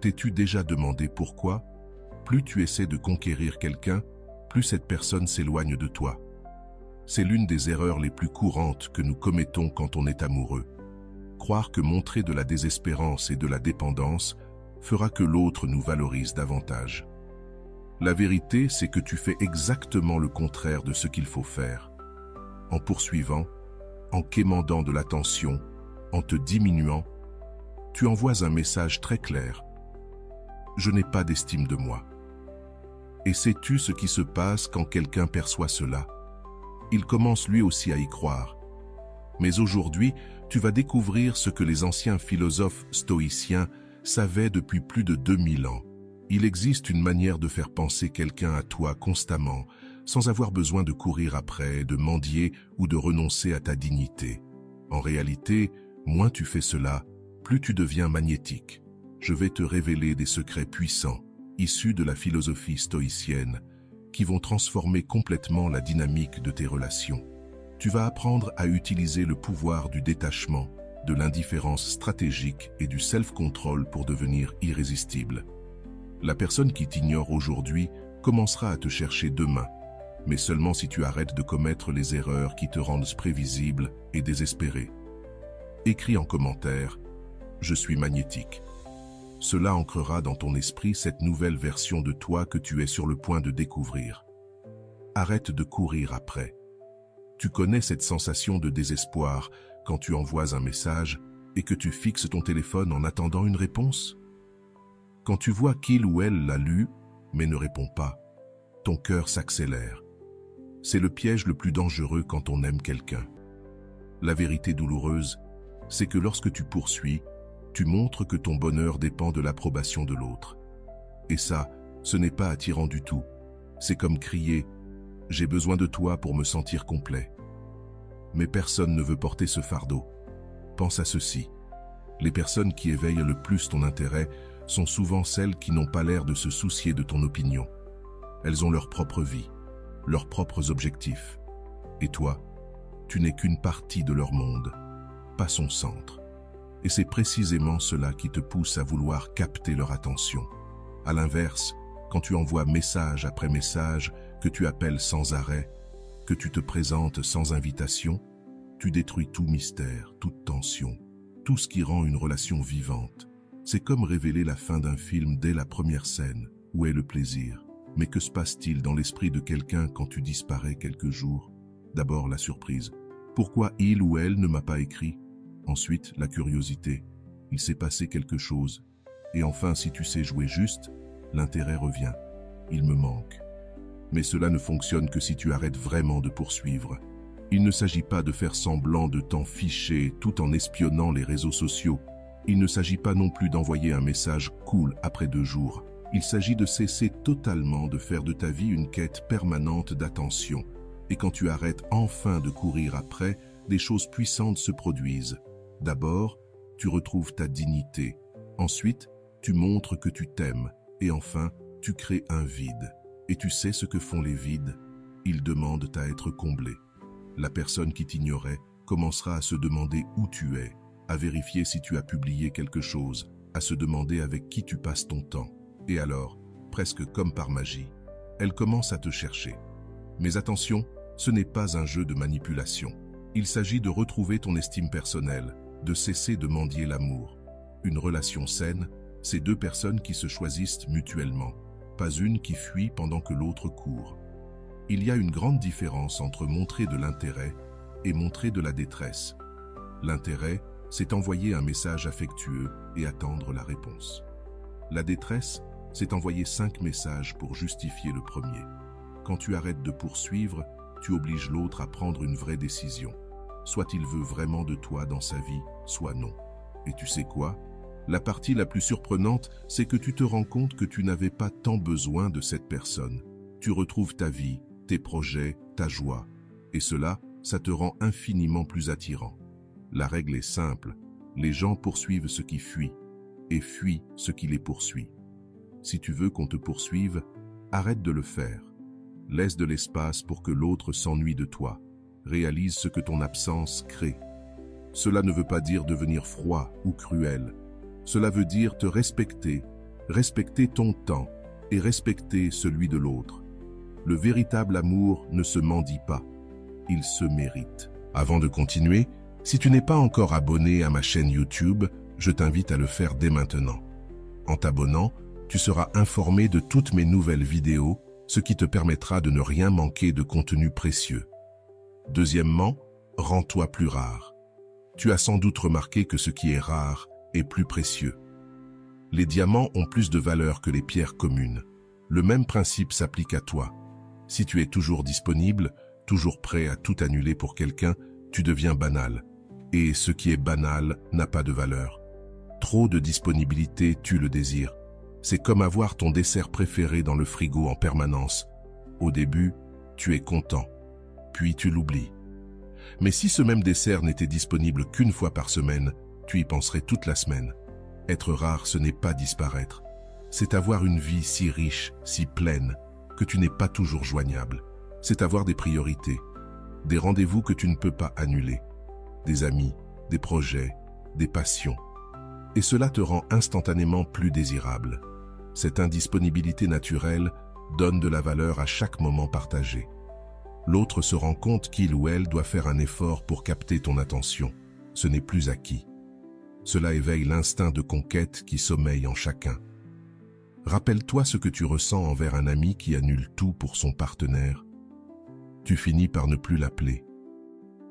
T'es-tu déjà demandé pourquoi? Plus tu essaies de conquérir quelqu'un, plus cette personne s'éloigne de toi. C'est l'une des erreurs les plus courantes que nous commettons quand on est amoureux. Croire que montrer de la désespérance et de la dépendance fera que l'autre nous valorise davantage. La vérité, c'est que tu fais exactement le contraire de ce qu'il faut faire. En poursuivant, en quémandant de l'attention, en te diminuant, tu envoies un message très clair. Je n'ai pas d'estime de moi. Et sais-tu ce qui se passe quand quelqu'un perçoit cela? Il commence lui aussi à y croire. Mais aujourd'hui, tu vas découvrir ce que les anciens philosophes stoïciens savaient depuis plus de 2000 ans. Il existe une manière de faire penser quelqu'un à toi constamment, sans avoir besoin de courir après, de mendier ou de renoncer à ta dignité. En réalité, moins tu fais cela, plus tu deviens magnétique. Je vais te révéler des secrets puissants, issus de la philosophie stoïcienne, qui vont transformer complètement la dynamique de tes relations. Tu vas apprendre à utiliser le pouvoir du détachement, de l'indifférence stratégique et du self-control pour devenir irrésistible. La personne qui t'ignore aujourd'hui commencera à te chercher demain, mais seulement si tu arrêtes de commettre les erreurs qui te rendent prévisible et désespéré. Écris en commentaire « Je suis magnétique ». Cela ancrera dans ton esprit cette nouvelle version de toi que tu es sur le point de découvrir. Arrête de courir après. Tu connais cette sensation de désespoir quand tu envoies un message et que tu fixes ton téléphone en attendant une réponse? Quand tu vois qu'il ou elle l'a lu, mais ne répond pas, ton cœur s'accélère. C'est le piège le plus dangereux quand on aime quelqu'un. La vérité douloureuse, c'est que lorsque tu poursuis, tu montres que ton bonheur dépend de l'approbation de l'autre. Et ça, ce n'est pas attirant du tout. C'est comme crier « J'ai besoin de toi pour me sentir complet ». Mais personne ne veut porter ce fardeau. Pense à ceci. Les personnes qui éveillent le plus ton intérêt sont souvent celles qui n'ont pas l'air de se soucier de ton opinion. Elles ont leur propre vie, leurs propres objectifs. Et toi, tu n'es qu'une partie de leur monde, pas son centre. Et c'est précisément cela qui te pousse à vouloir capter leur attention. À l'inverse, quand tu envoies message après message, que tu appelles sans arrêt, que tu te présentes sans invitation, tu détruis tout mystère, toute tension, tout ce qui rend une relation vivante. C'est comme révéler la fin d'un film dès la première scène. Où est le plaisir? Mais que se passe-t-il dans l'esprit de quelqu'un quand tu disparais quelques jours? D'abord la surprise. Pourquoi il ou elle ne m'a pas écrit? Ensuite, la curiosité. Il s'est passé quelque chose. Et enfin, si tu sais jouer juste, l'intérêt revient. Il me manque. Mais cela ne fonctionne que si tu arrêtes vraiment de poursuivre. Il ne s'agit pas de faire semblant de t'en ficher tout en espionnant les réseaux sociaux. Il ne s'agit pas non plus d'envoyer un message cool après 2 jours. Il s'agit de cesser totalement de faire de ta vie une quête permanente d'attention. Et quand tu arrêtes enfin de courir après, des choses puissantes se produisent. D'abord, tu retrouves ta dignité. Ensuite, tu montres que tu t'aimes. Et enfin, tu crées un vide. Et tu sais ce que font les vides? Ils demandent à être comblés. La personne qui t'ignorait commencera à se demander où tu es, à vérifier si tu as publié quelque chose, à se demander avec qui tu passes ton temps. Et alors, presque comme par magie, elle commence à te chercher. Mais attention, ce n'est pas un jeu de manipulation. Il s'agit de retrouver ton estime personnelle, de cesser de mendier l'amour. Une relation saine, c'est 2 personnes qui se choisissent mutuellement, pas une qui fuit pendant que l'autre court. Il y a une grande différence entre montrer de l'intérêt et montrer de la détresse. L'intérêt, c'est envoyer un message affectueux et attendre la réponse. La détresse, c'est envoyer 5 messages pour justifier le premier. Quand tu arrêtes de poursuivre, tu obliges l'autre à prendre une vraie décision. Soit il veut vraiment de toi dans sa vie, soit non. Et tu sais quoi? La partie la plus surprenante, c'est que tu te rends compte que tu n'avais pas tant besoin de cette personne. Tu retrouves ta vie, tes projets, ta joie. Et cela, ça te rend infiniment plus attirant. La règle est simple. Les gens poursuivent ce qui fuit et fuient ce qui les poursuit. Si tu veux qu'on te poursuive, arrête de le faire. Laisse de l'espace pour que l'autre s'ennuie de toi. Réalise ce que ton absence crée. Cela ne veut pas dire devenir froid ou cruel. Cela veut dire te respecter respecter ton temps et respecter celui de l'autre. Le véritable amour ne se mendie pas, il se mérite. Avant de continuer, si tu n'es pas encore abonné à ma chaîne YouTube, je t'invite à le faire dès maintenant. En t'abonnant, tu seras informé de toutes mes nouvelles vidéos, ce qui te permettra de ne rien manquer de contenu précieux. Deuxièmement, rends-toi plus rare. Tu as sans doute remarqué que ce qui est rare est plus précieux. Les diamants ont plus de valeur que les pierres communes. Le même principe s'applique à toi. Si tu es toujours disponible, toujours prêt à tout annuler pour quelqu'un, tu deviens banal. Et ce qui est banal n'a pas de valeur. Trop de disponibilité tue le désir. C'est comme avoir ton dessert préféré dans le frigo en permanence. Au début, tu es content, puis tu l'oublies. Mais si ce même dessert n'était disponible qu'une fois par semaine, tu y penserais toute la semaine. Être rare, ce n'est pas disparaître. C'est avoir une vie si riche, si pleine, que tu n'es pas toujours joignable. C'est avoir des priorités, des rendez-vous que tu ne peux pas annuler, des amis, des projets, des passions. Et cela te rend instantanément plus désirable. Cette indisponibilité naturelle donne de la valeur à chaque moment partagé. L'autre se rend compte qu'il ou elle doit faire un effort pour capter ton attention. Ce n'est plus acquis. Cela éveille l'instinct de conquête qui sommeille en chacun. Rappelle-toi ce que tu ressens envers un ami qui annule tout pour son partenaire. Tu finis par ne plus l'appeler.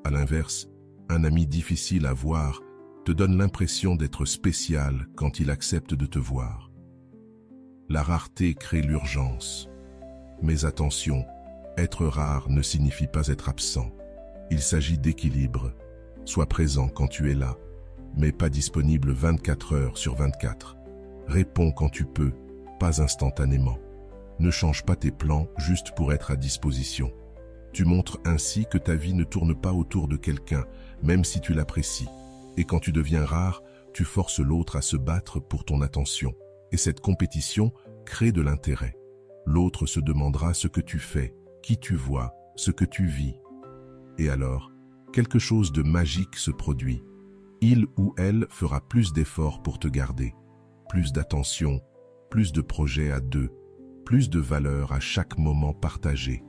À l'inverse, un ami difficile à voir te donne l'impression d'être spécial quand il accepte de te voir. La rareté crée l'urgence. Mais attention, être rare ne signifie pas être absent. Il s'agit d'équilibre. Sois présent quand tu es là, mais pas disponible 24 heures sur 24. Réponds quand tu peux, pas instantanément. Ne change pas tes plans juste pour être à disposition. Tu montres ainsi que ta vie ne tourne pas autour de quelqu'un, même si tu l'apprécies. Et quand tu deviens rare, tu forces l'autre à se battre pour ton attention. Et cette compétition crée de l'intérêt. L'autre se demandera ce que tu fais, qui tu vois, ce que tu vis. Et alors, quelque chose de magique se produit. Il ou elle fera plus d'efforts pour te garder, plus d'attention, plus de projets à deux, plus de valeur à chaque moment partagé.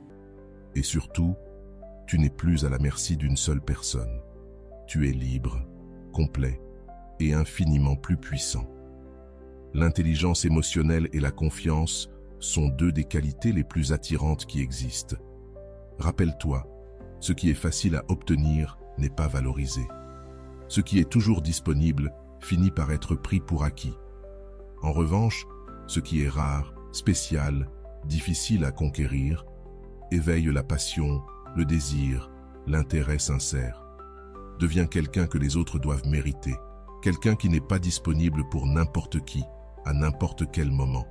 Et surtout, tu n'es plus à la merci d'une seule personne. Tu es libre, complet et infiniment plus puissant. L'intelligence émotionnelle et la confiance sont deux des qualités les plus attirantes qui existent. Rappelle-toi, ce qui est facile à obtenir n'est pas valorisé. Ce qui est toujours disponible finit par être pris pour acquis. En revanche, ce qui est rare, spécial, difficile à conquérir, éveille la passion, le désir, l'intérêt sincère. Deviens quelqu'un que les autres doivent mériter, quelqu'un qui n'est pas disponible pour n'importe qui, à n'importe quel moment.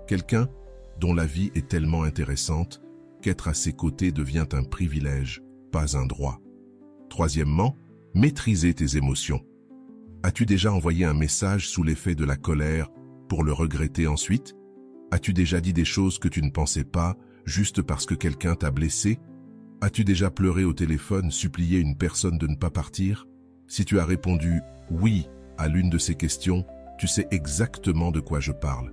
Quelqu'un dont la vie est tellement intéressante qu'être à ses côtés devient un privilège, pas un droit. Troisièmement, maîtriser tes émotions. As-tu déjà envoyé un message sous l'effet de la colère pour le regretter ensuite? As-tu déjà dit des choses que tu ne pensais pas juste parce que quelqu'un t'a blessé? As-tu déjà pleuré au téléphone, supplié une personne de ne pas partir? Si tu as répondu « oui » à l'une de ces questions, tu sais exactement de quoi je parle.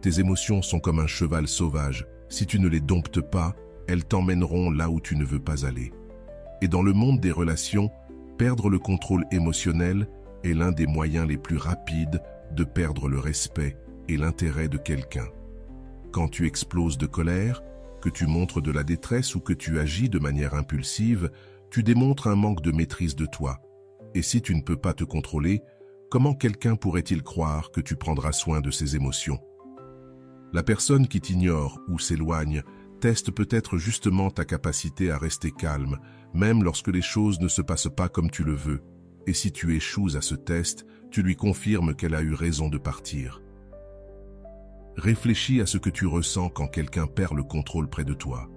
Tes émotions sont comme un cheval sauvage. Si tu ne les domptes pas, elles t'emmèneront là où tu ne veux pas aller. Et dans le monde des relations, perdre le contrôle émotionnel est l'un des moyens les plus rapides de perdre le respect et l'intérêt de quelqu'un. Quand tu exploses de colère, que tu montres de la détresse ou que tu agis de manière impulsive, tu démontres un manque de maîtrise de toi. Et si tu ne peux pas te contrôler, comment quelqu'un pourrait-il croire que tu prendras soin de ses émotions? La personne qui t'ignore ou s'éloigne teste peut-être justement ta capacité à rester calme, même lorsque les choses ne se passent pas comme tu le veux. Et si tu échoues à ce test, tu lui confirmes qu'elle a eu raison de partir. Réfléchis à ce que tu ressens quand quelqu'un perd le contrôle près de toi.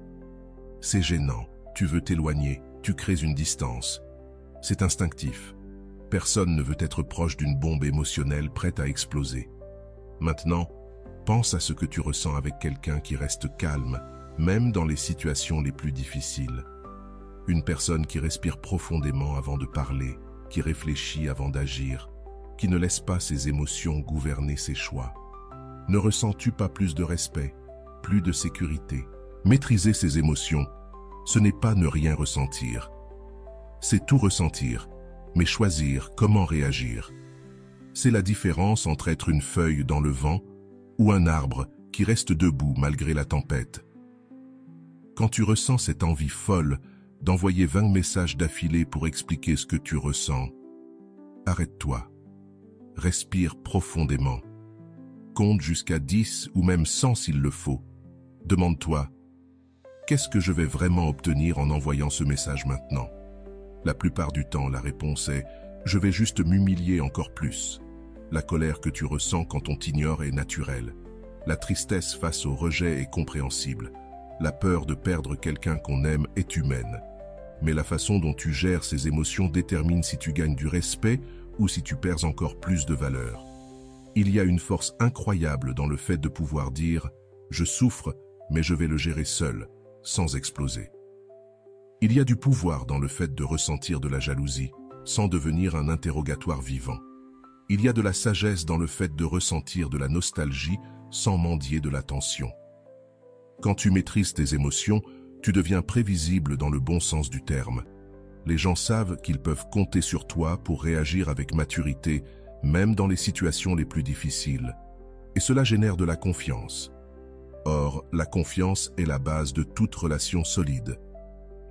C'est gênant, tu veux t'éloigner, tu crées une distance. C'est instinctif. Personne ne veut être proche d'une bombe émotionnelle prête à exploser. Maintenant, pense à ce que tu ressens avec quelqu'un qui reste calme, même dans les situations les plus difficiles. Une personne qui respire profondément avant de parler, qui réfléchit avant d'agir, qui ne laisse pas ses émotions gouverner ses choix. Ne ressens-tu pas plus de respect, plus de sécurité? Maîtriser ses émotions, ce n'est pas ne rien ressentir. C'est tout ressentir, mais choisir comment réagir. C'est la différence entre être une feuille dans le vent ou un arbre qui reste debout malgré la tempête. Quand tu ressens cette envie folle d'envoyer 20 messages d'affilée pour expliquer ce que tu ressens, arrête-toi. Respire profondément. Compte jusqu'à 10 ou même 100 s'il le faut. Demande-toi, qu'est-ce que je vais vraiment obtenir en envoyant ce message maintenant? La plupart du temps, la réponse est « je vais juste m'humilier encore plus ». La colère que tu ressens quand on t'ignore est naturelle. La tristesse face au rejet est compréhensible. La peur de perdre quelqu'un qu'on aime est humaine. Mais la façon dont tu gères ces émotions détermine si tu gagnes du respect ou si tu perds encore plus de valeur. Il y a une force incroyable dans le fait de pouvoir dire « je souffre, mais je vais le gérer seul », sans exploser. Il y a du pouvoir dans le fait de ressentir de la jalousie, sans devenir un interrogatoire vivant. Il y a de la sagesse dans le fait de ressentir de la nostalgie, sans mendier de l'attention. Quand tu maîtrises tes émotions, tu deviens prévisible dans le bon sens du terme. Les gens savent qu'ils peuvent compter sur toi pour réagir avec maturité, même dans les situations les plus difficiles. Et cela génère de la confiance. Or, la confiance est la base de toute relation solide.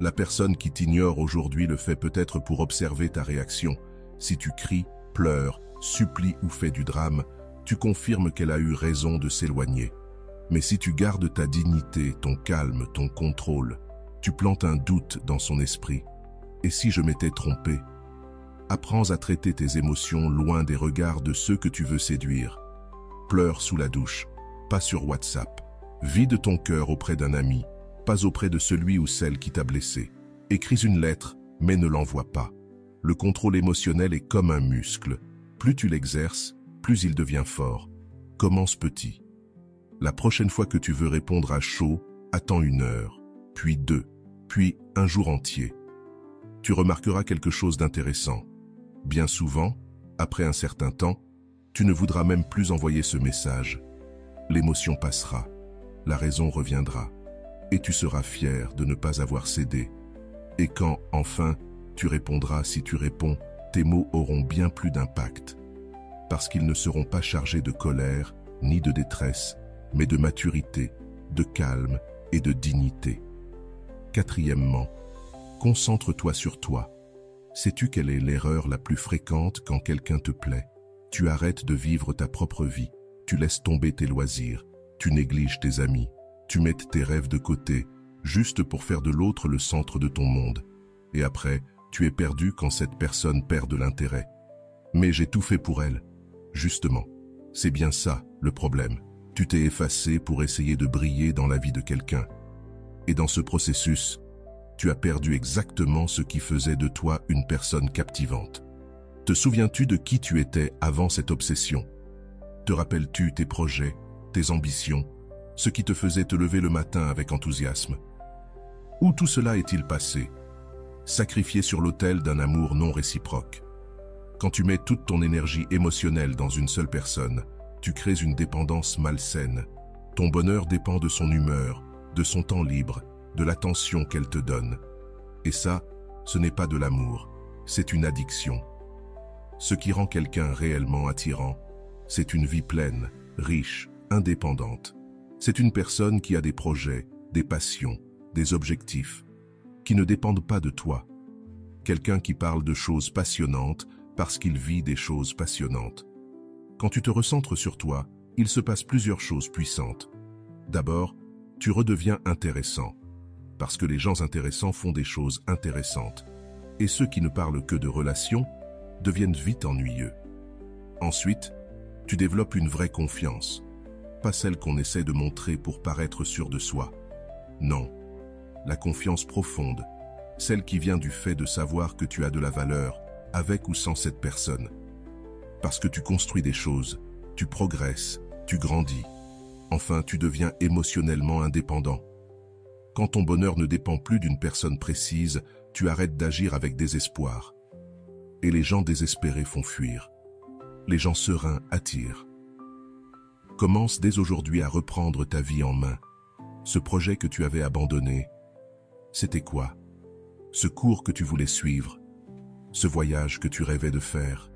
La personne qui t'ignore aujourd'hui le fait peut-être pour observer ta réaction. Si tu cries, pleures, supplies ou fais du drame, tu confirmes qu'elle a eu raison de s'éloigner. Mais si tu gardes ta dignité, ton calme, ton contrôle, tu plantes un doute dans son esprit. Et si je m'étais trompé? Apprends à traiter tes émotions loin des regards de ceux que tu veux séduire. Pleure sous la douche, pas sur WhatsApp. Vide ton cœur auprès d'un ami, pas auprès de celui ou celle qui t'a blessé. Écris une lettre, mais ne l'envoie pas. Le contrôle émotionnel est comme un muscle. Plus tu l'exerces, plus il devient fort. Commence petit. La prochaine fois que tu veux répondre à chaud, attends 1 heure, puis 2, puis un jour entier. Tu remarqueras quelque chose d'intéressant. Bien souvent, après un certain temps, tu ne voudras même plus envoyer ce message. L'émotion passera, la raison reviendra, et tu seras fier de ne pas avoir cédé. Et quand, enfin, tu répondras, si tu réponds, tes mots auront bien plus d'impact, parce qu'ils ne seront pas chargés de colère ni de détresse, mais de maturité, de calme et de dignité. Quatrièmement, concentre-toi sur toi. Sais-tu quelle est l'erreur la plus fréquente quand quelqu'un te plaît? Tu arrêtes de vivre ta propre vie, tu laisses tomber tes loisirs, tu négliges tes amis, tu mets tes rêves de côté, juste pour faire de l'autre le centre de ton monde. Et après, tu es perdu quand cette personne perd de l'intérêt. Mais j'ai tout fait pour elle. Justement, c'est bien ça le problème. Tu t'es effacé pour essayer de briller dans la vie de quelqu'un. Et dans ce processus, tu as perdu exactement ce qui faisait de toi une personne captivante. Te souviens-tu de qui tu étais avant cette obsession? Te rappelles-tu tes projets, tes ambitions, ce qui te faisait te lever le matin avec enthousiasme? Où tout cela est-il passé? Sacrifié sur l'autel d'un amour non réciproque. Quand tu mets toute ton énergie émotionnelle dans une seule personne, tu crées une dépendance malsaine. Ton bonheur dépend de son humeur, de son temps libre, de l'attention qu'elle te donne. Et ça, ce n'est pas de l'amour, c'est une addiction. Ce qui rend quelqu'un réellement attirant, c'est une vie pleine, riche, indépendante. C'est une personne qui a des projets, des passions, des objectifs, qui ne dépendent pas de toi. Quelqu'un qui parle de choses passionnantes parce qu'il vit des choses passionnantes. Quand tu te recentres sur toi, il se passe plusieurs choses puissantes. D'abord, tu redeviens intéressant, parce que les gens intéressants font des choses intéressantes, et ceux qui ne parlent que de relations deviennent vite ennuyeux. Ensuite, tu développes une vraie confiance, pas celle qu'on essaie de montrer pour paraître sûr de soi. Non, la confiance profonde, celle qui vient du fait de savoir que tu as de la valeur, avec ou sans cette personne. Parce que tu construis des choses, tu progresses, tu grandis. Enfin, tu deviens émotionnellement indépendant. Quand ton bonheur ne dépend plus d'une personne précise, tu arrêtes d'agir avec désespoir. Et les gens désespérés font fuir. Les gens sereins attirent. Commence dès aujourd'hui à reprendre ta vie en main. Ce projet que tu avais abandonné, c'était quoi? Ce cours que tu voulais suivre? Ce voyage que tu rêvais de faire?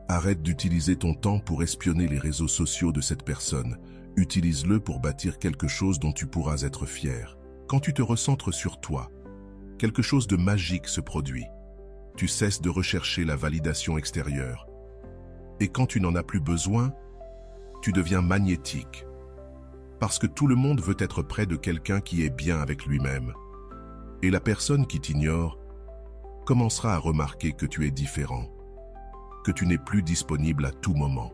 Arrête d'utiliser ton temps pour espionner les réseaux sociaux de cette personne. Utilise-le pour bâtir quelque chose dont tu pourras être fier. Quand tu te recentres sur toi, quelque chose de magique se produit. Tu cesses de rechercher la validation extérieure. Et quand tu n'en as plus besoin, tu deviens magnétique. Parce que tout le monde veut être près de quelqu'un qui est bien avec lui-même. Et la personne qui t'ignore commencera à remarquer que tu es différent, que tu n'es plus disponible à tout moment.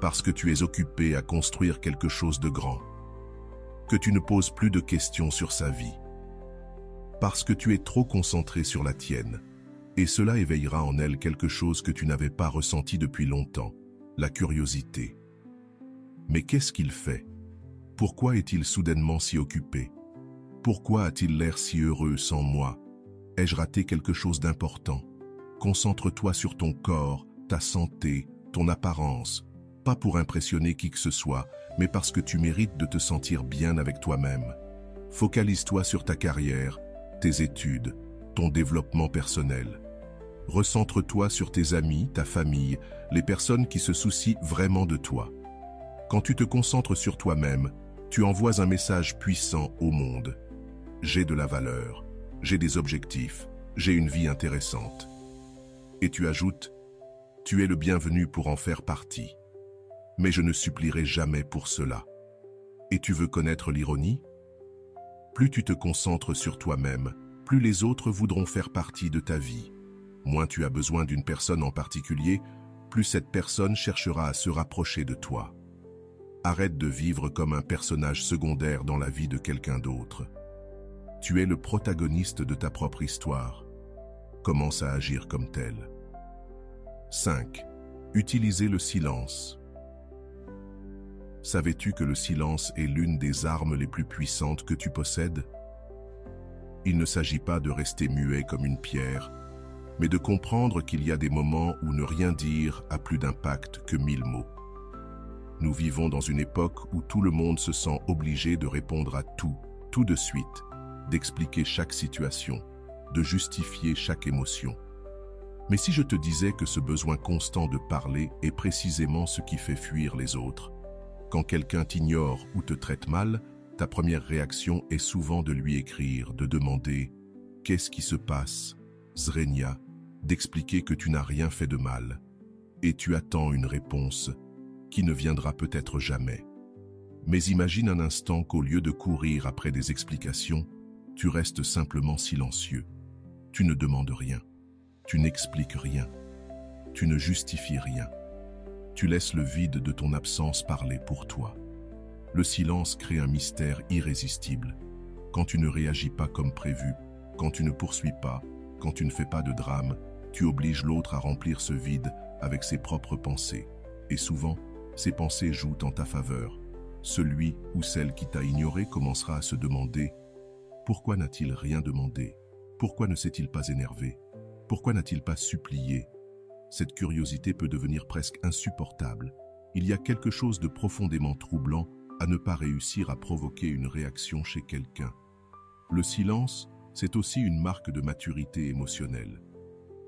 Parce que tu es occupé à construire quelque chose de grand, que tu ne poses plus de questions sur sa vie. Parce que tu es trop concentré sur la tienne. Et cela éveillera en elle quelque chose que tu n'avais pas ressenti depuis longtemps, la curiosité. Mais qu'est-ce qu'il fait? Pourquoi est-il soudainement si occupé? Pourquoi a-t-il l'air si heureux sans moi? Ai-je raté quelque chose d'important? Concentre-toi sur ton corps, ta santé, ton apparence, pas pour impressionner qui que ce soit, mais parce que tu mérites de te sentir bien avec toi-même. Focalise-toi sur ta carrière, tes études, ton développement personnel. Recentre-toi sur tes amis, ta famille, les personnes qui se soucient vraiment de toi. Quand tu te concentres sur toi-même, tu envoies un message puissant au monde. J'ai de la valeur, j'ai des objectifs, j'ai une vie intéressante. Et tu ajoutes, tu es le bienvenu pour en faire partie. Mais je ne supplierai jamais pour cela. Et tu veux connaître l'ironie? Plus tu te concentres sur toi-même, plus les autres voudront faire partie de ta vie. Moins tu as besoin d'une personne en particulier, plus cette personne cherchera à se rapprocher de toi. Arrête de vivre comme un personnage secondaire dans la vie de quelqu'un d'autre. Tu es le protagoniste de ta propre histoire. Commence à agir comme tel. 5. Utiliser le silence. Savais-tu que le silence est l'une des armes les plus puissantes que tu possèdes? Il ne s'agit pas de rester muet comme une pierre, mais de comprendre qu'il y a des moments où ne rien dire a plus d'impact que 1000 mots. Nous vivons dans une époque où tout le monde se sent obligé de répondre à tout de suite, d'expliquer chaque situation, de justifier chaque émotion. Mais si je te disais que ce besoin constant de parler est précisément ce qui fait fuir les autres? Quand quelqu'un t'ignore ou te traite mal, ta première réaction est souvent de lui écrire, de demander « Qu'est-ce qui se passe, Zrenia ?» d'expliquer que tu n'as rien fait de mal. Et tu attends une réponse qui ne viendra peut-être jamais. Mais imagine un instant qu'au lieu de courir après des explications, tu restes simplement silencieux. Tu ne demandes rien. Tu n'expliques rien. Tu ne justifies rien. Tu laisses le vide de ton absence parler pour toi. Le silence crée un mystère irrésistible. Quand tu ne réagis pas comme prévu, quand tu ne poursuis pas, quand tu ne fais pas de drame, tu obliges l'autre à remplir ce vide avec ses propres pensées. Et souvent, ces pensées jouent en ta faveur. Celui ou celle qui t'a ignoré commencera à se demander « Pourquoi n'a-t-il rien demandé? Pourquoi ne s'est-il pas énervé? Pourquoi n'a-t-il pas supplié ?» Cette curiosité peut devenir presque insupportable. Il y a quelque chose de profondément troublant à ne pas réussir à provoquer une réaction chez quelqu'un. Le silence, c'est aussi une marque de maturité émotionnelle.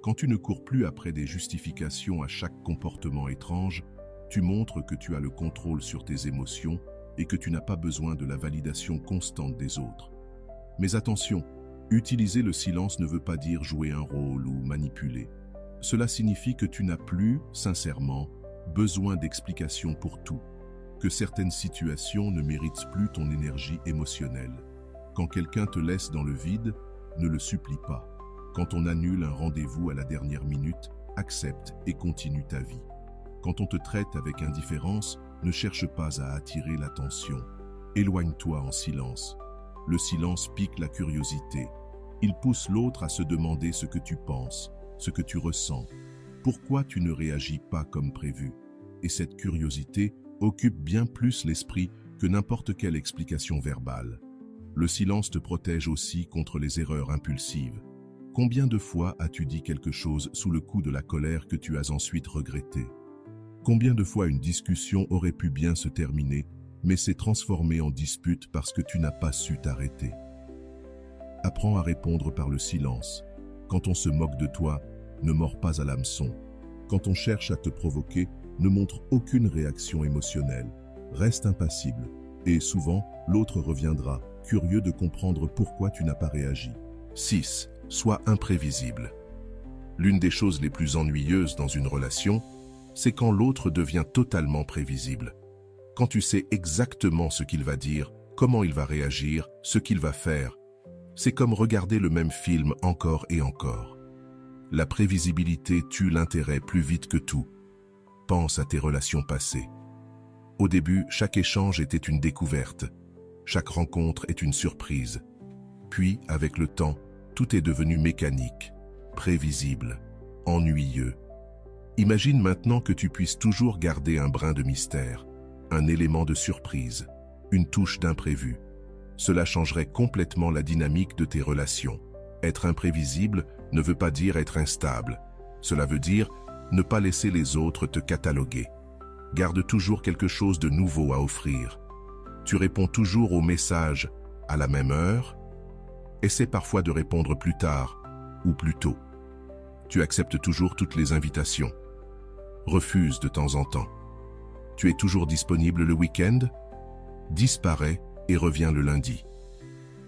Quand tu ne cours plus après des justifications à chaque comportement étrange, tu montres que tu as le contrôle sur tes émotions et que tu n'as pas besoin de la validation constante des autres. Mais attention, utiliser le silence ne veut pas dire jouer un rôle ou manipuler. Cela signifie que tu n'as plus, sincèrement, besoin d'explications pour tout, que certaines situations ne méritent plus ton énergie émotionnelle. Quand quelqu'un te laisse dans le vide, ne le supplie pas. Quand on annule un rendez-vous à la dernière minute, accepte et continue ta vie. Quand on te traite avec indifférence, ne cherche pas à attirer l'attention. Éloigne-toi en silence. Le silence pique la curiosité. Il pousse l'autre à se demander ce que tu penses, ce que tu ressens. Pourquoi tu ne réagis pas comme prévu? Et cette curiosité occupe bien plus l'esprit que n'importe quelle explication verbale. Le silence te protège aussi contre les erreurs impulsives. Combien de fois as-tu dit quelque chose sous le coup de la colère que tu as ensuite regretté? Combien de fois une discussion aurait pu bien se terminer, mais s'est transformée en dispute parce que tu n'as pas su t'arrêter. Apprends à répondre par le silence. Quand on se moque de toi, ne mords pas à l'hameçon. Quand on cherche à te provoquer, ne montre aucune réaction émotionnelle. Reste impassible. Et souvent, l'autre reviendra, curieux de comprendre pourquoi tu n'as pas réagi. 6. Sois imprévisible. L'une des choses les plus ennuyeuses dans une relation, c'est quand l'autre devient totalement prévisible. Quand tu sais exactement ce qu'il va dire, comment il va réagir, ce qu'il va faire. C'est comme regarder le même film encore et encore. La prévisibilité tue l'intérêt plus vite que tout. Pense à tes relations passées. Au début, chaque échange était une découverte. Chaque rencontre est une surprise. Puis, avec le temps, tout est devenu mécanique, prévisible, ennuyeux. Imagine maintenant que tu puisses toujours garder un brin de mystère, un élément de surprise, une touche d'imprévu. Cela changerait complètement la dynamique de tes relations. Être imprévisible ne veut pas dire être instable. Cela veut dire ne pas laisser les autres te cataloguer. Garde toujours quelque chose de nouveau à offrir. Tu réponds toujours aux messages à la même heure. Essaie parfois de répondre plus tard ou plus tôt. Tu acceptes toujours toutes les invitations. Refuse de temps en temps. Tu es toujours disponible le week-end. Disparais et reviens le lundi.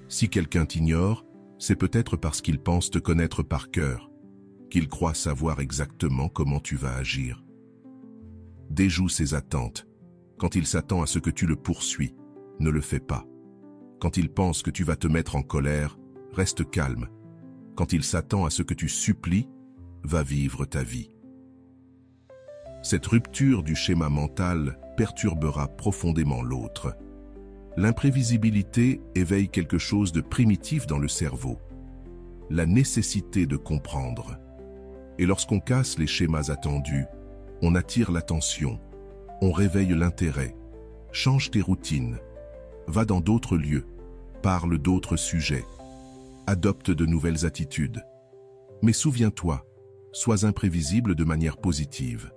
Si quelqu'un t'ignore, c'est peut-être parce qu'il pense te connaître par cœur, qu'il croit savoir exactement comment tu vas agir. Déjoue ses attentes. Quand il s'attend à ce que tu le poursuis, ne le fais pas. Quand il pense que tu vas te mettre en colère, reste calme. Quand il s'attend à ce que tu supplies, va vivre ta vie. Cette rupture du schéma mental perturbera profondément l'autre. L'imprévisibilité éveille quelque chose de primitif dans le cerveau, la nécessité de comprendre. Et lorsqu'on casse les schémas attendus, on attire l'attention, on réveille l'intérêt. Change tes routines, va dans d'autres lieux, parle d'autres sujets, adopte de nouvelles attitudes. Mais souviens-toi, sois imprévisible de manière positive.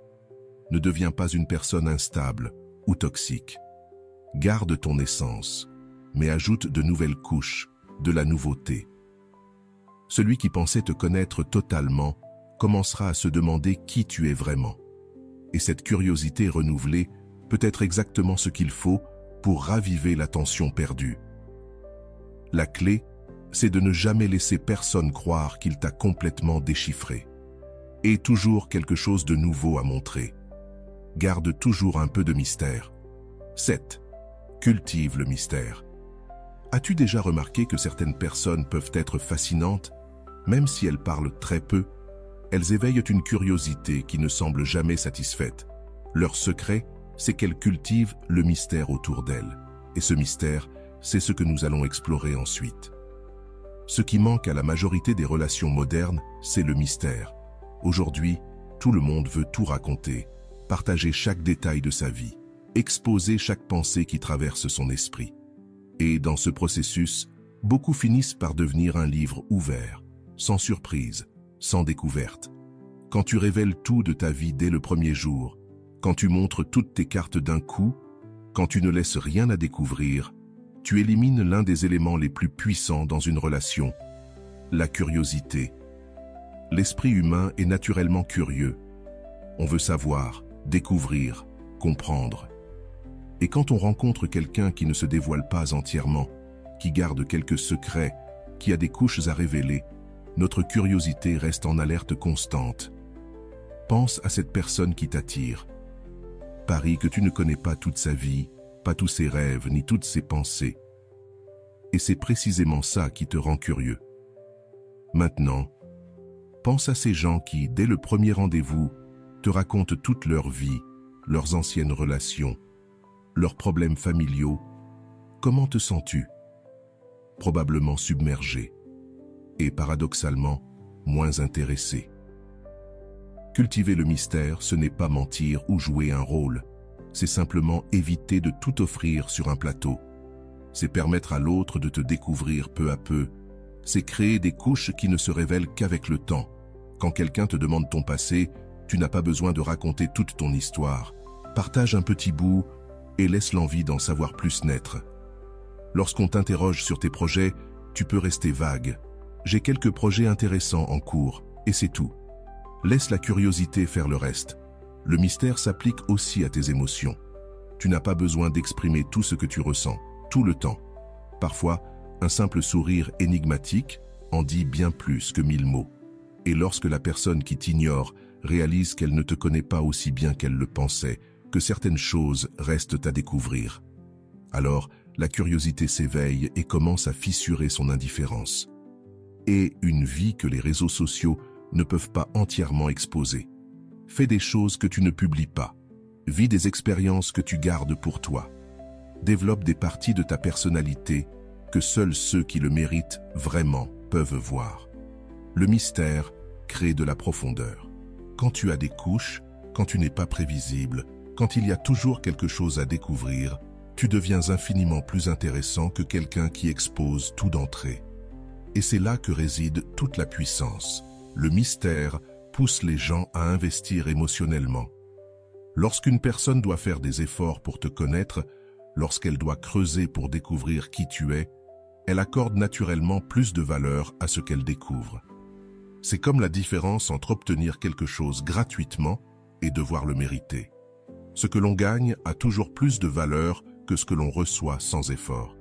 Ne deviens pas une personne instable ou toxique. Garde ton essence, mais ajoute de nouvelles couches, de la nouveauté. Celui qui pensait te connaître totalement commencera à se demander qui tu es vraiment. Et cette curiosité renouvelée peut être exactement ce qu'il faut pour raviver l'attention perdue. La clé, c'est de ne jamais laisser personne croire qu'il t'a complètement déchiffré. Et toujours quelque chose de nouveau à montrer. Garde toujours un peu de mystère. 7. Cultive le mystère. As-tu déjà remarqué que certaines personnes peuvent être fascinantes, même si elles parlent très peu? Elles éveillent une curiosité qui ne semble jamais satisfaite. Leur secret, c'est qu'elles cultivent le mystère autour d'elles. Et ce mystère, c'est ce que nous allons explorer ensuite. Ce qui manque à la majorité des relations modernes, c'est le mystère. Aujourd'hui, tout le monde veut tout raconter, partager chaque détail de sa vie, exposer chaque pensée qui traverse son esprit. Et dans ce processus, beaucoup finissent par devenir un livre ouvert, sans surprise, sans découverte. Quand tu révèles tout de ta vie dès le premier jour, quand tu montres toutes tes cartes d'un coup, quand tu ne laisses rien à découvrir, tu élimines l'un des éléments les plus puissants dans une relation, la curiosité. L'esprit humain est naturellement curieux. On veut savoir, découvrir, comprendre. Et quand on rencontre quelqu'un qui ne se dévoile pas entièrement, qui garde quelques secrets, qui a des couches à révéler, notre curiosité reste en alerte constante. Pense à cette personne qui t'attire. Parie que tu ne connais pas toute sa vie, pas tous ses rêves, ni toutes ses pensées. Et c'est précisément ça qui te rend curieux. Maintenant, pense à ces gens qui, dès le premier rendez-vous, te racontent toute leur vie, leurs anciennes relations, leurs problèmes familiaux. Comment te sens-tu? Probablement submergé. Et paradoxalement, moins intéressé. Cultiver le mystère, ce n'est pas mentir ou jouer un rôle. C'est simplement éviter de tout offrir sur un plateau. C'est permettre à l'autre de te découvrir peu à peu. C'est créer des couches qui ne se révèlent qu'avec le temps. Quand quelqu'un te demande ton passé, Tu n'as pas besoin de raconter toute ton histoire. Partage un petit bout et laisse l'envie d'en savoir plus naître. Lorsqu'on t'interroge sur tes projets, tu peux rester vague. J'ai quelques projets intéressants en cours, et c'est tout. Laisse la curiosité faire le reste. Le mystère s'applique aussi à tes émotions. Tu n'as pas besoin d'exprimer tout ce que tu ressens, tout le temps. Parfois, un simple sourire énigmatique en dit bien plus que 1000 mots. Et lorsque la personne qui t'ignore réalise qu'elle ne te connaît pas aussi bien qu'elle le pensait, que certaines choses restent à découvrir, alors la curiosité s'éveille et commence à fissurer son indifférence. Et une vie que les réseaux sociaux ne peuvent pas entièrement exposer. Fais des choses que tu ne publies pas. Vis des expériences que tu gardes pour toi. Développe des parties de ta personnalité que seuls ceux qui le méritent vraiment peuvent voir. Le mystère crée de la profondeur. Quand tu as des couches, quand tu n'es pas prévisible, quand il y a toujours quelque chose à découvrir, tu deviens infiniment plus intéressant que quelqu'un qui expose tout d'entrée. Et c'est là que réside toute la puissance. Le mystère pousse les gens à investir émotionnellement. Lorsqu'une personne doit faire des efforts pour te connaître, lorsqu'elle doit creuser pour découvrir qui tu es, elle accorde naturellement plus de valeur à ce qu'elle découvre. C'est comme la différence entre obtenir quelque chose gratuitement et devoir le mériter. Ce que l'on gagne a toujours plus de valeur que ce que l'on reçoit sans effort.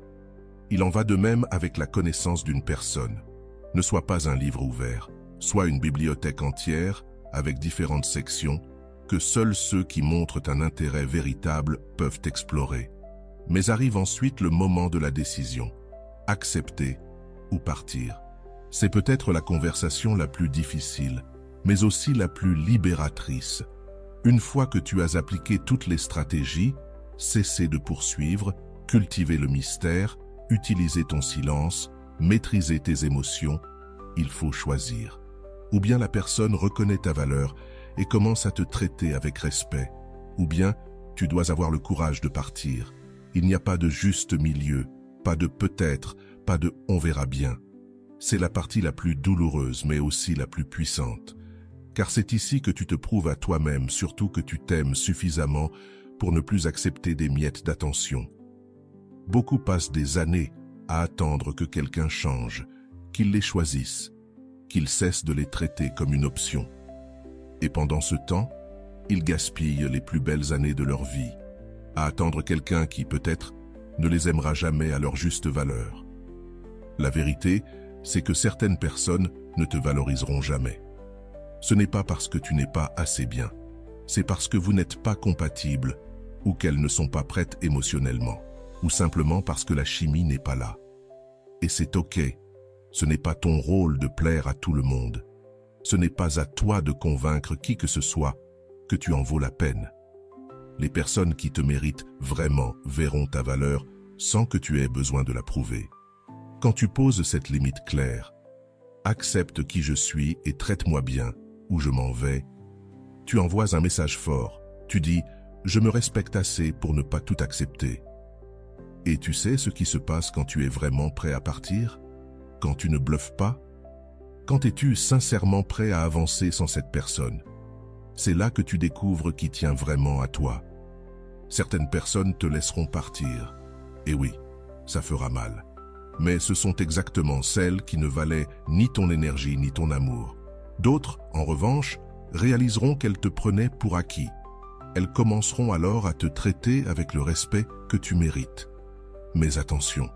Il en va de même avec la connaissance d'une personne. Ne sois pas un livre ouvert, sois une bibliothèque entière avec différentes sections que seuls ceux qui montrent un intérêt véritable peuvent explorer. Mais arrive ensuite le moment de la décision. Accepter ou partir. C'est peut-être la conversation la plus difficile, mais aussi la plus libératrice. Une fois que tu as appliqué toutes les stratégies, cesser de poursuivre, cultiver le mystère, utiliser ton silence, maîtriser tes émotions, il faut choisir. Ou bien la personne reconnaît ta valeur et commence à te traiter avec respect, ou bien tu dois avoir le courage de partir. Il n'y a pas de juste milieu, pas de peut-être, pas de on verra bien. C'est la partie la plus douloureuse mais aussi la plus puissante. Car c'est ici que tu te prouves à toi-même, surtout que tu t'aimes suffisamment pour ne plus accepter des miettes d'attention. Beaucoup passent des années à attendre que quelqu'un change, qu'il les choisisse, qu'il cesse de les traiter comme une option. Et pendant ce temps, ils gaspillent les plus belles années de leur vie, à attendre quelqu'un qui, peut-être, ne les aimera jamais à leur juste valeur. La vérité, c'est que certaines personnes ne te valoriseront jamais. Ce n'est pas parce que tu n'es pas assez bien, c'est parce que vous n'êtes pas compatibles ou qu'elles ne sont pas prêtes émotionnellement, ou simplement parce que la chimie n'est pas là. Et c'est ok, ce n'est pas ton rôle de plaire à tout le monde. Ce n'est pas à toi de convaincre qui que ce soit que tu en vaux la peine. Les personnes qui te méritent vraiment verront ta valeur sans que tu aies besoin de la prouver. Quand tu poses cette limite claire, accepte qui je suis et traite-moi bien, ou je m'en vais, tu envoies un message fort. Tu dis « Je me respecte assez pour ne pas tout accepter ». Et tu sais ce qui se passe quand tu es vraiment prêt à partir? Quand tu ne bluffes pas? Quand es-tu sincèrement prêt à avancer sans cette personne? C'est là que tu découvres qui tient vraiment à toi. Certaines personnes te laisseront partir. Et oui, ça fera mal. Mais ce sont exactement celles qui ne valaient ni ton énergie ni ton amour. D'autres, en revanche, réaliseront qu'elles te prenaient pour acquis. Elles commenceront alors à te traiter avec le respect que tu mérites. Mais attention,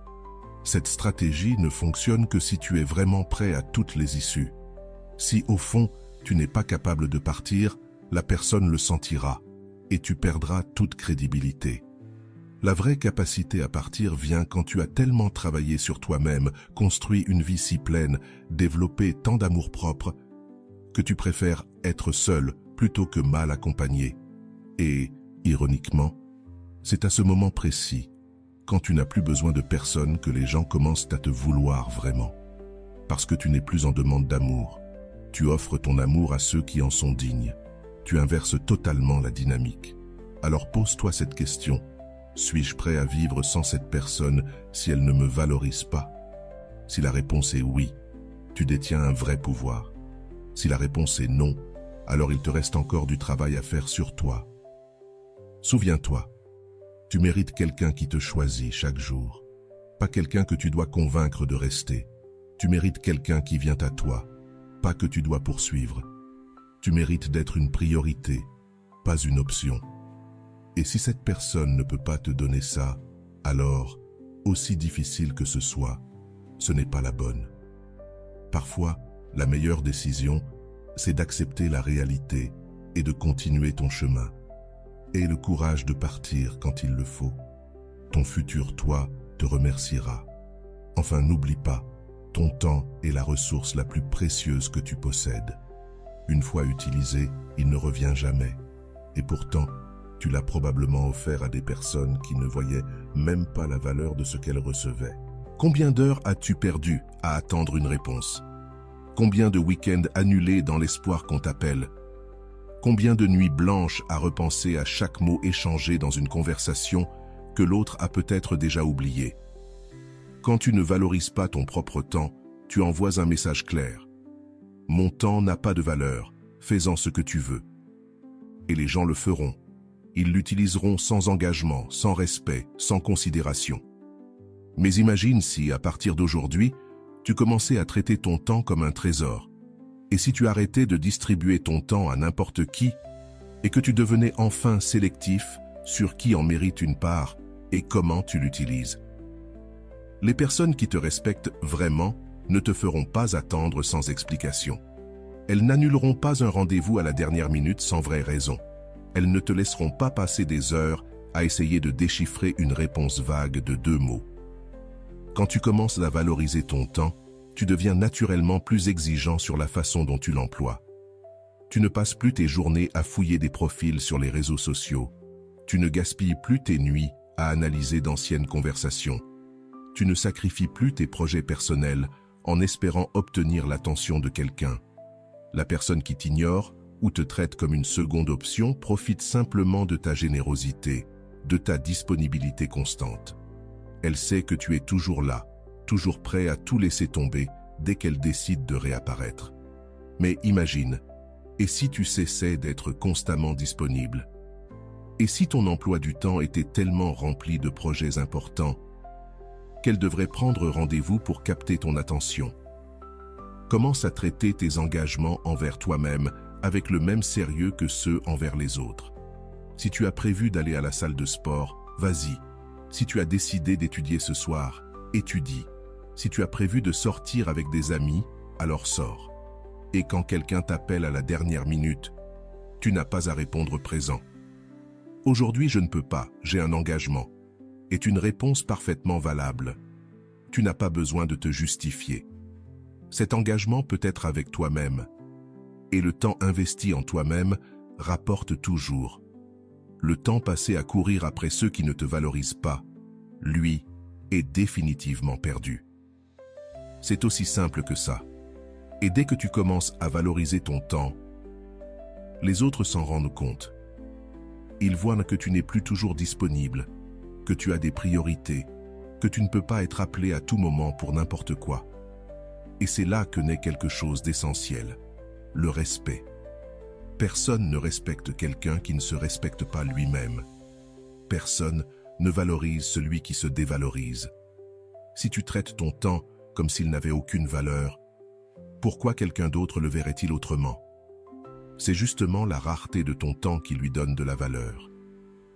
cette stratégie ne fonctionne que si tu es vraiment prêt à toutes les issues. Si au fond, tu n'es pas capable de partir, la personne le sentira et tu perdras toute crédibilité. La vraie capacité à partir vient quand tu as tellement travaillé sur toi-même, construit une vie si pleine, développé tant d'amour-propre, que tu préfères être seul plutôt que mal accompagné. Et, ironiquement, c'est à ce moment précis, quand tu n'as plus besoin de personne, que les gens commencent à te vouloir vraiment. Parce que tu n'es plus en demande d'amour. Tu offres ton amour à ceux qui en sont dignes. Tu inverses totalement la dynamique. Alors pose-toi cette question. Suis-je prêt à vivre sans cette personne si elle ne me valorise pas? Si la réponse est oui, tu détiens un vrai pouvoir. Si la réponse est non, alors il te reste encore du travail à faire sur toi. Souviens-toi, tu mérites quelqu'un qui te choisit chaque jour, pas quelqu'un que tu dois convaincre de rester. Tu mérites quelqu'un qui vient à toi, pas que tu dois poursuivre. Tu mérites d'être une priorité, pas une option. Et si cette personne ne peut pas te donner ça, alors, aussi difficile que ce soit, ce n'est pas la bonne. Parfois, la meilleure décision, c'est d'accepter la réalité et de continuer ton chemin. Aie le courage de partir quand il le faut. Ton futur toi te remerciera. Enfin, n'oublie pas, ton temps est la ressource la plus précieuse que tu possèdes. Une fois utilisé, il ne revient jamais. Et pourtant, tu l'as probablement offert à des personnes qui ne voyaient même pas la valeur de ce qu'elles recevaient. Combien d'heures as-tu perdu à attendre une réponse? Combien de week-ends annulés dans l'espoir qu'on t'appelle? Combien de nuits blanches à repenser à chaque mot échangé dans une conversation que l'autre a peut-être déjà oublié? Quand tu ne valorises pas ton propre temps, tu envoies un message clair. Mon temps n'a pas de valeur, fais-en ce que tu veux. Et les gens le feront. Ils l'utiliseront sans engagement, sans respect, sans considération. Mais imagine si, à partir d'aujourd'hui, tu commençais à traiter ton temps comme un trésor. Et si tu arrêtais de distribuer ton temps à n'importe qui, et que tu devenais enfin sélectif sur qui en mérite une part et comment tu l'utilises. Les personnes qui te respectent vraiment ne te feront pas attendre sans explication. Elles n'annuleront pas un rendez-vous à la dernière minute sans vraie raison. Elles ne te laisseront pas passer des heures à essayer de déchiffrer une réponse vague de 2 mots. Quand tu commences à valoriser ton temps, tu deviens naturellement plus exigeant sur la façon dont tu l'emploies. Tu ne passes plus tes journées à fouiller des profils sur les réseaux sociaux. Tu ne gaspilles plus tes nuits à analyser d'anciennes conversations. Tu ne sacrifies plus tes projets personnels en espérant obtenir l'attention de quelqu'un. La personne qui t'ignore ou te traite comme une seconde option profite simplement de ta générosité, de ta disponibilité constante. Elle sait que tu es toujours là, toujours prêt à tout laisser tomber dès qu'elle décide de réapparaître. Mais imagine, et si tu cessais d'être constamment disponible? Et si ton emploi du temps était tellement rempli de projets importants qu'elle devrait prendre rendez-vous pour capter ton attention? Commence à traiter tes engagements envers toi-même avec le même sérieux que ceux envers les autres. Si tu as prévu d'aller à la salle de sport, vas-y. Si tu as décidé d'étudier ce soir, étudie. Si tu as prévu de sortir avec des amis, alors sors. Et quand quelqu'un t'appelle à la dernière minute, tu n'as pas à répondre présent. Aujourd'hui, je ne peux pas, j'ai un engagement. Est une réponse parfaitement valable. Tu n'as pas besoin de te justifier. Cet engagement peut être avec toi-même. Et le temps investi en toi-même rapporte toujours. Le temps passé à courir après ceux qui ne te valorisent pas, lui, est définitivement perdu. C'est aussi simple que ça. Et dès que tu commences à valoriser ton temps, les autres s'en rendent compte. Ils voient que tu n'es plus toujours disponible, que tu as des priorités, que tu ne peux pas être appelé à tout moment pour n'importe quoi. Et c'est là que naît quelque chose d'essentiel, le respect. Personne ne respecte quelqu'un qui ne se respecte pas lui-même. Personne ne valorise celui qui se dévalorise. Si tu traites ton temps comme s'il n'avait aucune valeur, pourquoi quelqu'un d'autre le verrait-il autrement? C'est justement la rareté de ton temps qui lui donne de la valeur.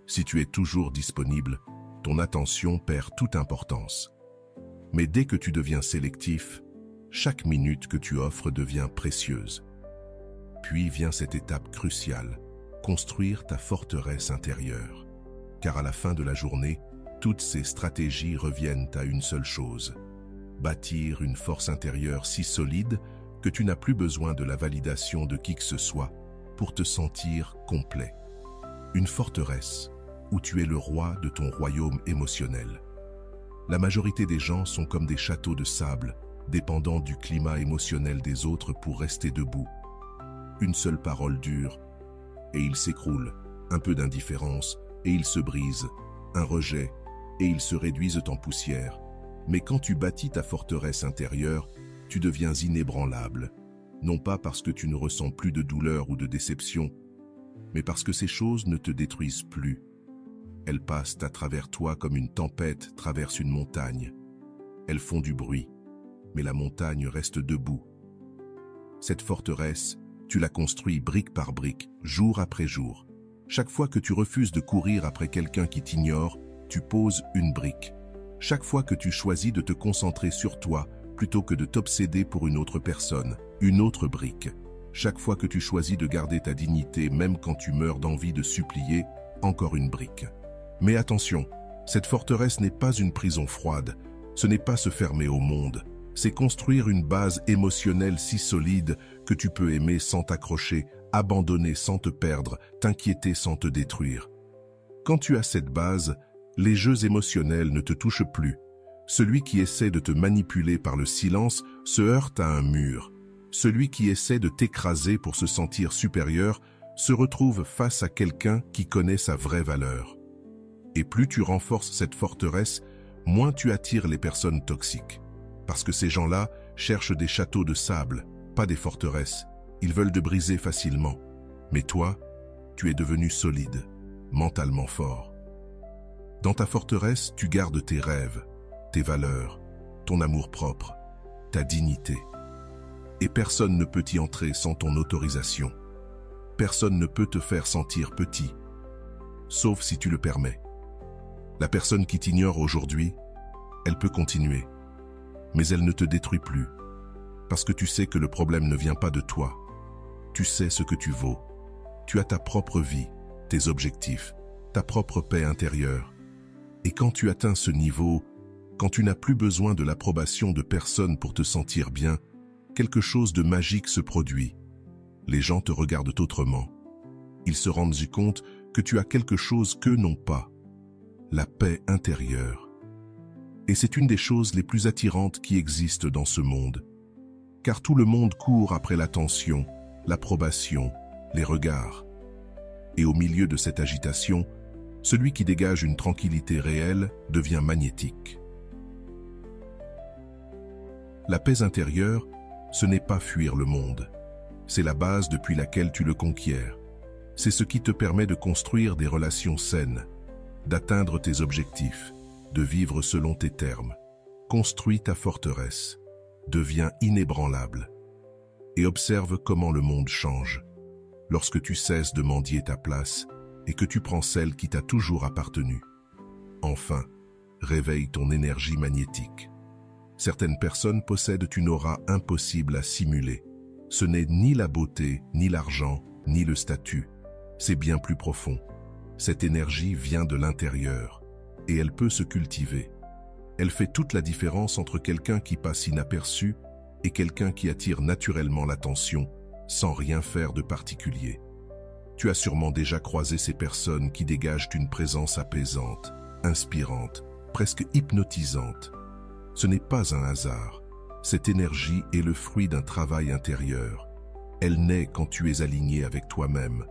Si tu es toujours disponible, ton attention perd toute importance. Mais dès que tu deviens sélectif, chaque minute que tu offres devient précieuse. Puis vient cette étape cruciale, construire ta forteresse intérieure. Car à la fin de la journée, toutes ces stratégies reviennent à une seule chose. Bâtir une force intérieure si solide que tu n'as plus besoin de la validation de qui que ce soit pour te sentir complet. Une forteresse où tu es le roi de ton royaume émotionnel. La majorité des gens sont comme des châteaux de sable, dépendant du climat émotionnel des autres pour rester debout. Une seule parole dure, et ils s'écroulent. Un peu d'indifférence, et ils se brisent. Un rejet, et ils se réduisent en poussière. Mais quand tu bâtis ta forteresse intérieure, tu deviens inébranlable. non pas parce que tu ne ressens plus de douleur ou de déception, mais parce que ces choses ne te détruisent plus. Elles passent à travers toi comme une tempête traverse une montagne. Elles font du bruit, mais la montagne reste debout. Cette forteresse, tu la construis brique par brique, jour après jour. Chaque fois que tu refuses de courir après quelqu'un qui t'ignore, tu poses une brique. Chaque fois que tu choisis de te concentrer sur toi, plutôt que de t'obséder pour une autre personne, une autre brique. Chaque fois que tu choisis de garder ta dignité, même quand tu meurs d'envie de supplier, encore une brique. Mais attention, cette forteresse n'est pas une prison froide, ce n'est pas se fermer au monde, c'est construire une base émotionnelle si solide que tu peux aimer sans t'accrocher, abandonner sans te perdre, t'inquiéter sans te détruire. Quand tu as cette base, les jeux émotionnels ne te touchent plus. Celui qui essaie de te manipuler par le silence se heurte à un mur. Celui qui essaie de t'écraser pour se sentir supérieur se retrouve face à quelqu'un qui connaît sa vraie valeur. Et plus tu renforces cette forteresse, moins tu attires les personnes toxiques. Parce que ces gens-là cherchent des châteaux de sable, pas des forteresses. Ils veulent te briser facilement. Mais toi, tu es devenu solide, mentalement fort. Dans ta forteresse, tu gardes tes rêves, tes valeurs, ton amour-propre, ta dignité. Et personne ne peut y entrer sans ton autorisation. Personne ne peut te faire sentir petit, sauf si tu le permets. La personne qui t'ignore aujourd'hui, elle peut continuer, mais elle ne te détruit plus, parce que tu sais que le problème ne vient pas de toi. Tu sais ce que tu vaux. Tu as ta propre vie, tes objectifs, ta propre paix intérieure. Et quand tu atteins ce niveau, quand tu n'as plus besoin de l'approbation de personne pour te sentir bien, quelque chose de magique se produit. Les gens te regardent autrement. Ils se rendent compte que tu as quelque chose qu'eux n'ont pas. La paix intérieure. Et c'est une des choses les plus attirantes qui existent dans ce monde. Car tout le monde court après l'attention, l'approbation, les regards. Et au milieu de cette agitation, celui qui dégage une tranquillité réelle devient magnétique. La paix intérieure, ce n'est pas fuir le monde. C'est la base depuis laquelle tu le conquiers. C'est ce qui te permet de construire des relations saines, d'atteindre tes objectifs, de vivre selon tes termes. Construis ta forteresse, deviens inébranlable et observe comment le monde change lorsque tu cesses de mendier ta place et que tu prends celle qui t'a toujours appartenu. Enfin, réveille ton énergie magnétique. Certaines personnes possèdent une aura impossible à simuler. Ce n'est ni la beauté, ni l'argent, ni le statut. C'est bien plus profond. Cette énergie vient de l'intérieur et elle peut se cultiver. Elle fait toute la différence entre quelqu'un qui passe inaperçu et quelqu'un qui attire naturellement l'attention sans rien faire de particulier. Tu as sûrement déjà croisé ces personnes qui dégagent une présence apaisante, inspirante, presque hypnotisante. Ce n'est pas un hasard. Cette énergie est le fruit d'un travail intérieur. Elle naît quand tu es aligné avec toi-même,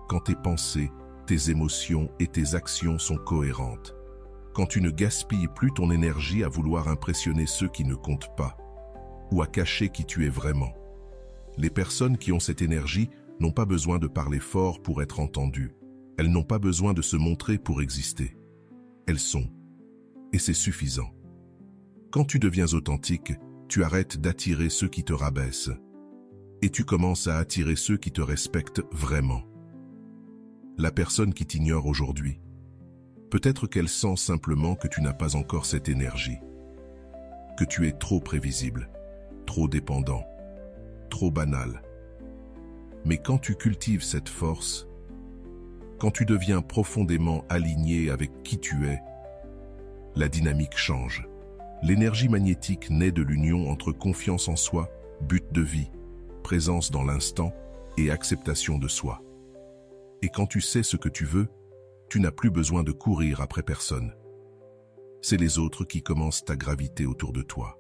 quand tes pensées, tes émotions et tes actions sont cohérentes, quand tu ne gaspilles plus ton énergie à vouloir impressionner ceux qui ne comptent pas, ou à cacher qui tu es vraiment. Les personnes qui ont cette énergie n'ont pas besoin de parler fort pour être entendues. Elles n'ont pas besoin de se montrer pour exister. Elles sont. Et c'est suffisant. Quand tu deviens authentique, tu arrêtes d'attirer ceux qui te rabaissent. Et tu commences à attirer ceux qui te respectent vraiment. La personne qui t'ignore aujourd'hui, peut-être qu'elle sent simplement que tu n'as pas encore cette énergie, que tu es trop prévisible, trop dépendant, trop banal. Mais quand tu cultives cette force, quand tu deviens profondément aligné avec qui tu es, la dynamique change. L'énergie magnétique naît de l'union entre confiance en soi, but de vie, présence dans l'instant et acceptation de soi. Et quand tu sais ce que tu veux, tu n'as plus besoin de courir après personne. C'est les autres qui commencent à graviter autour de toi.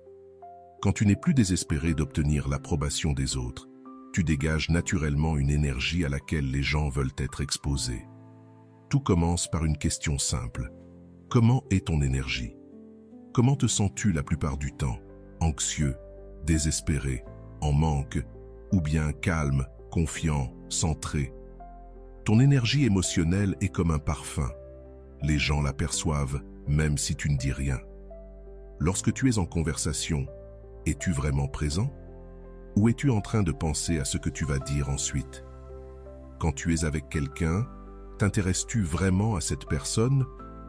Quand tu n'es plus désespéré d'obtenir l'approbation des autres, tu dégages naturellement une énergie à laquelle les gens veulent être exposés. Tout commence par une question simple. Comment est ton énergie ? Comment te sens-tu la plupart du temps ? Anxieux, désespéré, en manque, ou bien calme, confiant, centré. Ton énergie émotionnelle est comme un parfum. Les gens l'aperçoivent, même si tu ne dis rien. Lorsque tu es en conversation, es-tu vraiment présent? Ou es-tu en train de penser à ce que tu vas dire ensuite? Quand tu es avec quelqu'un, t'intéresses-tu vraiment à cette personne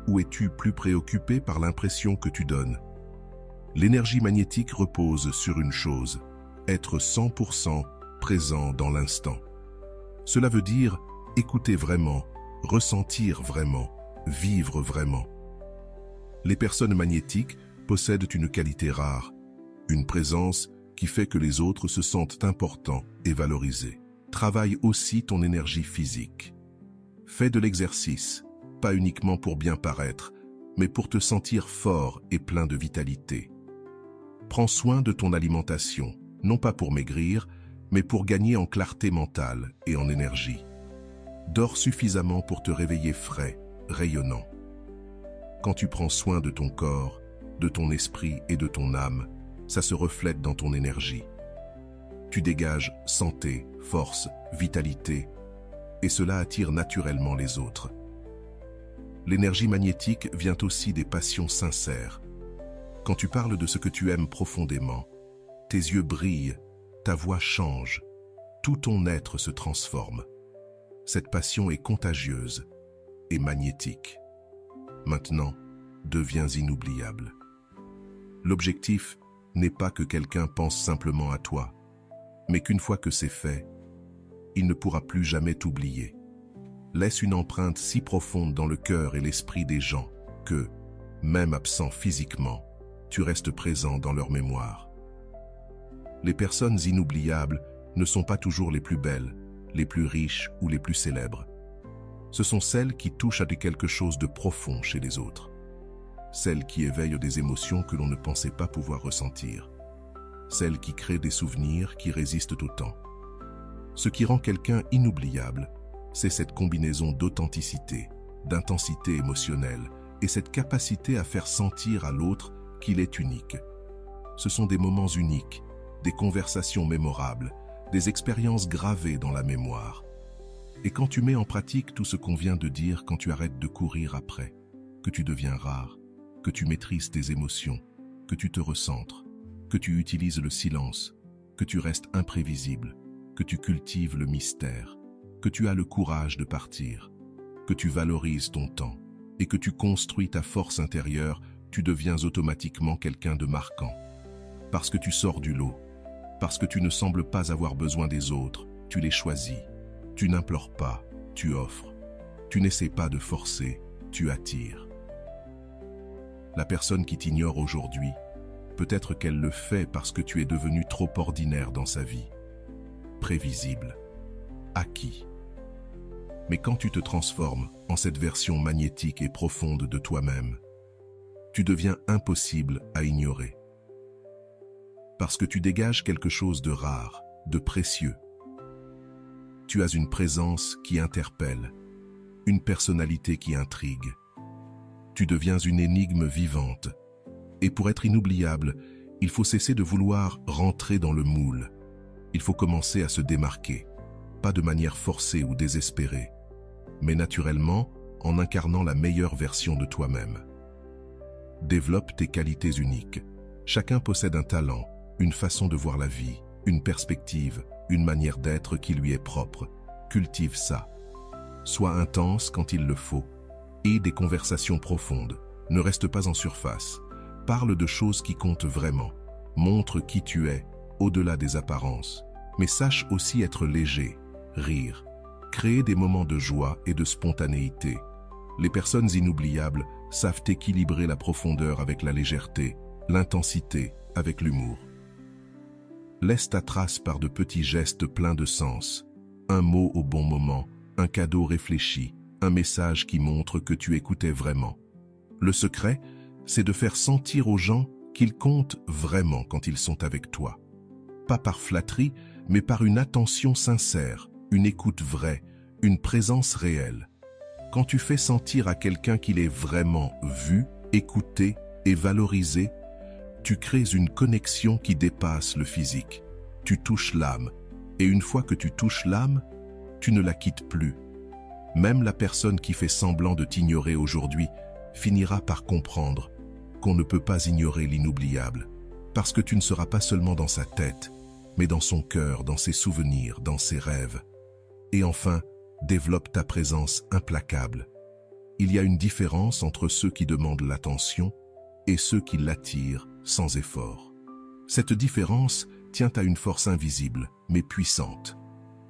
ou es-tu plus préoccupé par l'impression que tu donnes? L'énergie magnétique repose sur une chose, être 100% présent dans l'instant. Cela veut dire écouter vraiment, ressentir vraiment, vivre vraiment. Les personnes magnétiques possèdent une qualité rare, une présence qui fait que les autres se sentent importants et valorisés. Travaille aussi ton énergie physique. Fais de l'exercice, pas uniquement pour bien paraître, mais pour te sentir fort et plein de vitalité. Prends soin de ton alimentation, non pas pour maigrir, mais pour gagner en clarté mentale et en énergie. Dors suffisamment pour te réveiller frais, rayonnant. Quand tu prends soin de ton corps, de ton esprit et de ton âme, ça se reflète dans ton énergie. Tu dégages santé, force, vitalité, et cela attire naturellement les autres. L'énergie magnétique vient aussi des passions sincères. Quand tu parles de ce que tu aimes profondément, tes yeux brillent, ta voix change, tout ton être se transforme. Cette passion est contagieuse et magnétique. Maintenant, deviens inoubliable. L'objectif n'est pas que quelqu'un pense simplement à toi, mais qu'une fois que c'est fait, il ne pourra plus jamais t'oublier. Laisse une empreinte si profonde dans le cœur et l'esprit des gens que, même absent physiquement, tu restes présent dans leur mémoire. Les personnes inoubliables ne sont pas toujours les plus belles, les plus riches ou les plus célèbres. Ce sont celles qui touchent à quelque chose de profond chez les autres. Celles qui éveillent des émotions que l'on ne pensait pas pouvoir ressentir. Celles qui créent des souvenirs qui résistent au temps. Ce qui rend quelqu'un inoubliable, c'est cette combinaison d'authenticité, d'intensité émotionnelle et cette capacité à faire sentir à l'autre qu'il est unique. Ce sont des moments uniques, des conversations mémorables, des expériences gravées dans la mémoire. Et quand tu mets en pratique tout ce qu'on vient de dire, quand tu arrêtes de courir après, que tu deviens rare, que tu maîtrises tes émotions, que tu te recentres, que tu utilises le silence, que tu restes imprévisible, que tu cultives le mystère, que tu as le courage de partir, que tu valorises ton temps et que tu construis ta force intérieure, tu deviens automatiquement quelqu'un de marquant. Parce que tu sors du lot, parce que tu ne sembles pas avoir besoin des autres, tu les choisis. Tu n'implores pas, tu offres. Tu n'essaies pas de forcer, tu attires. La personne qui t'ignore aujourd'hui, peut-être qu'elle le fait parce que tu es devenu trop ordinaire dans sa vie. Prévisible, acquis. Mais quand tu te transformes en cette version magnétique et profonde de toi-même, tu deviens impossible à ignorer. Parce que tu dégages quelque chose de rare, de précieux. Tu as une présence qui interpelle, une personnalité qui intrigue. Tu deviens une énigme vivante. Et pour être inoubliable, il faut cesser de vouloir rentrer dans le moule. Il faut commencer à se démarquer, pas de manière forcée ou désespérée, mais naturellement en incarnant la meilleure version de toi-même. Développe tes qualités uniques. Chacun possède un talent, une façon de voir la vie, une perspective, une manière d'être qui lui est propre. Cultive ça. Sois intense quand il le faut. Aie des conversations profondes. Ne reste pas en surface. Parle de choses qui comptent vraiment. Montre qui tu es, au-delà des apparences. Mais sache aussi être léger, rire. Créer des moments de joie et de spontanéité. Les personnes inoubliables savent équilibrer la profondeur avec la légèreté, l'intensité avec l'humour. Laisse ta trace par de petits gestes pleins de sens. Un mot au bon moment, un cadeau réfléchi, un message qui montre que tu écoutais vraiment. Le secret, c'est de faire sentir aux gens qu'ils comptent vraiment quand ils sont avec toi. Pas par flatterie, mais par une attention sincère, une écoute vraie, une présence réelle. Quand tu fais sentir à quelqu'un qu'il est vraiment vu, écouté et valorisé, tu crées une connexion qui dépasse le physique. Tu touches l'âme Et une fois que tu touches l'âme, tu ne la quittes plus. Même la personne qui fait semblant de t'ignorer aujourd'hui finira par comprendre qu'on ne peut pas ignorer l'inoubliable, parce que tu ne seras pas seulement dans sa tête, mais dans son cœur, dans ses souvenirs, dans ses rêves. Et enfin, développe ta présence implacable. Il y a une différence entre ceux qui demandent l'attention et ceux qui l'attirent sans effort. Cette différence tient à une force invisible, mais puissante,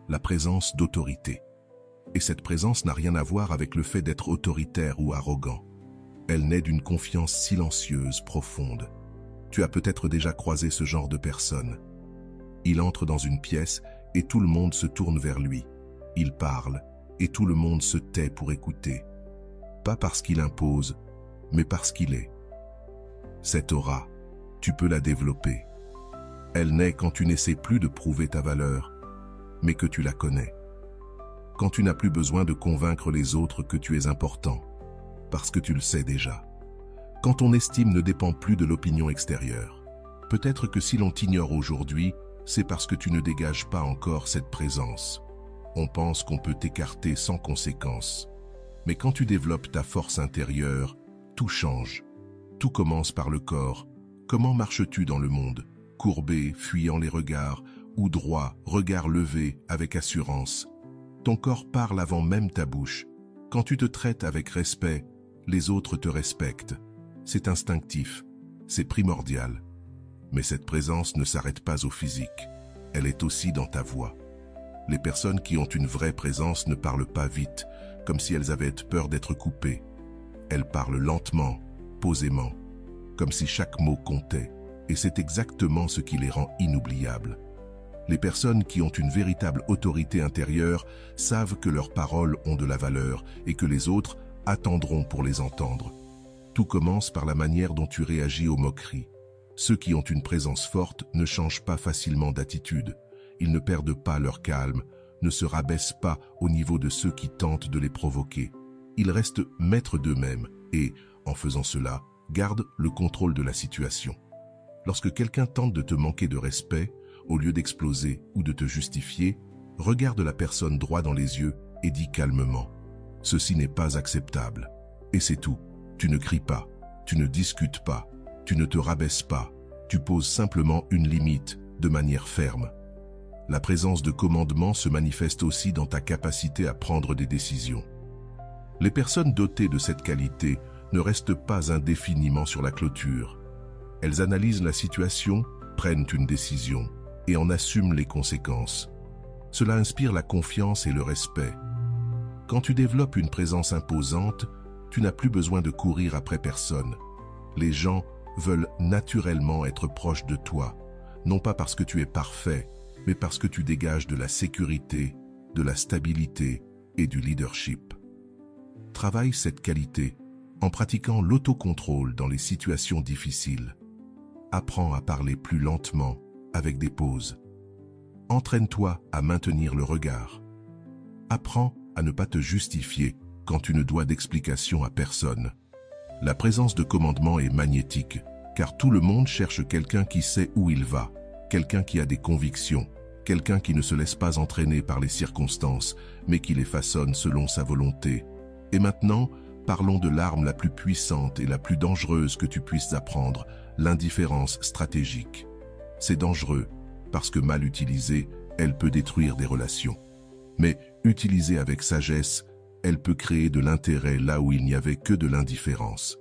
la présence d'autorité. Et cette présence n'a rien à voir avec le fait d'être autoritaire ou arrogant. Elle naît d'une confiance silencieuse, profonde. Tu as peut-être déjà croisé ce genre de personne. Il entre dans une pièce et tout le monde se tourne vers lui. Il parle et tout le monde se tait pour écouter. Pas parce qu'il impose, mais parce qu'il est. Cette aura, tu peux la développer. Elle naît quand tu n'essaies plus de prouver ta valeur, mais que tu la connais. Quand tu n'as plus besoin de convaincre les autres que tu es important, parce que tu le sais déjà. Quand ton estime ne dépend plus de l'opinion extérieure. Peut-être que si l'on t'ignore aujourd'hui, c'est parce que tu ne dégages pas encore cette présence. On pense qu'on peut t'écarter sans conséquence. Mais quand tu développes ta force intérieure, tout change. Tout commence par le corps. Comment marches-tu dans le monde? Courbé, fuyant les regards, ou droit, regard levé, avec assurance. Ton corps parle avant même ta bouche. Quand tu te traites avec respect, les autres te respectent. C'est instinctif, c'est primordial. Mais cette présence ne s'arrête pas au physique. Elle est aussi dans ta voix. Les personnes qui ont une vraie présence ne parlent pas vite, comme si elles avaient peur d'être coupées. Elles parlent lentement, posément, comme si chaque mot comptait. Et c'est exactement ce qui les rend inoubliables. Les personnes qui ont une véritable autorité intérieure savent que leurs paroles ont de la valeur et que les autres attendront pour les entendre. Tout commence par la manière dont tu réagis aux moqueries. Ceux qui ont une présence forte ne changent pas facilement d'attitude. Ils ne perdent pas leur calme, ne se rabaissent pas au niveau de ceux qui tentent de les provoquer. Ils restent maîtres d'eux-mêmes et, en faisant cela, gardent le contrôle de la situation. Lorsque quelqu'un tente de te manquer de respect, au lieu d'exploser ou de te justifier, regarde la personne droit dans les yeux et dis calmement « Ceci n'est pas acceptable ». Et c'est tout. Tu ne cries pas, tu ne discutes pas, tu ne te rabaisses pas, tu poses simplement une limite de manière ferme. La présence de commandement se manifeste aussi dans ta capacité à prendre des décisions. Les personnes dotées de cette qualité ne restent pas indéfiniment sur la clôture. Elles analysent la situation, prennent une décision et en assument les conséquences. Cela inspire la confiance et le respect. Quand tu développes une présence imposante, tu n'as plus besoin de courir après personne. Les gens veulent naturellement être proches de toi, non pas parce que tu es parfait, mais parce que tu dégages de la sécurité, de la stabilité et du leadership. Travaille cette qualité en pratiquant l'autocontrôle dans les situations difficiles. Apprends à parler plus lentement, avec des pauses. Entraîne-toi à maintenir le regard. Apprends à ne pas te justifier quand tu ne dois d'explication à personne. La présence de commandement est magnétique, car tout le monde cherche quelqu'un qui sait où il va, quelqu'un qui a des convictions, quelqu'un qui ne se laisse pas entraîner par les circonstances, mais qui les façonne selon sa volonté. Et maintenant, parlons de l'arme la plus puissante et la plus dangereuse que tu puisses apprendre, l'indifférence stratégique. C'est dangereux, parce que mal utilisée, elle peut détruire des relations. Mais utilisée avec sagesse, elle peut créer de l'intérêt là où il n'y avait que de l'indifférence.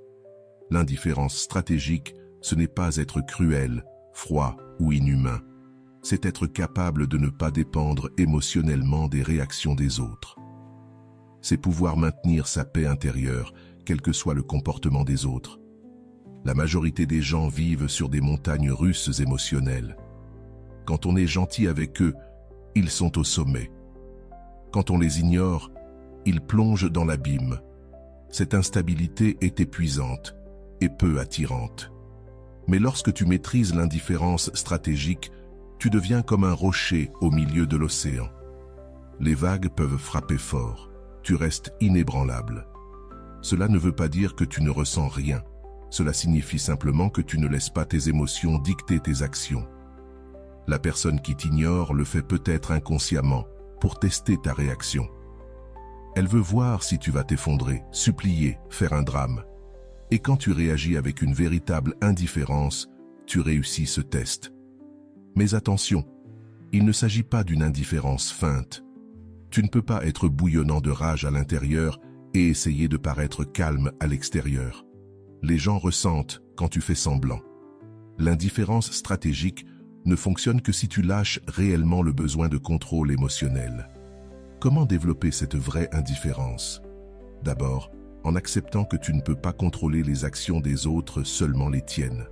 L'indifférence stratégique, ce n'est pas être cruel, froid ou inhumain. C'est être capable de ne pas dépendre émotionnellement des réactions des autres. C'est pouvoir maintenir sa paix intérieure, quel que soit le comportement des autres. La majorité des gens vivent sur des montagnes russes émotionnelles. Quand on est gentil avec eux, ils sont au sommet. Quand on les ignore, ils plongent dans l'abîme. Cette instabilité est épuisante et peu attirante. Mais lorsque tu maîtrises l'indifférence stratégique, tu deviens comme un rocher au milieu de l'océan. Les vagues peuvent frapper fort, tu restes inébranlable. Cela ne veut pas dire que tu ne ressens rien. Cela signifie simplement que tu ne laisses pas tes émotions dicter tes actions. La personne qui t'ignore le fait peut-être inconsciemment pour tester ta réaction. Elle veut voir si tu vas t'effondrer, supplier, faire un drame. Et quand tu réagis avec une véritable indifférence, tu réussis ce test. Mais attention, il ne s'agit pas d'une indifférence feinte. Tu ne peux pas être bouillonnant de rage à l'intérieur et essayer de paraître calme à l'extérieur. Les gens ressentent quand tu fais semblant. L'indifférence stratégique ne fonctionne que si tu lâches réellement le besoin de contrôle émotionnel. Comment développer cette vraie indifférence? D'abord, en acceptant que tu ne peux pas contrôler les actions des autres, seulement les tiennes.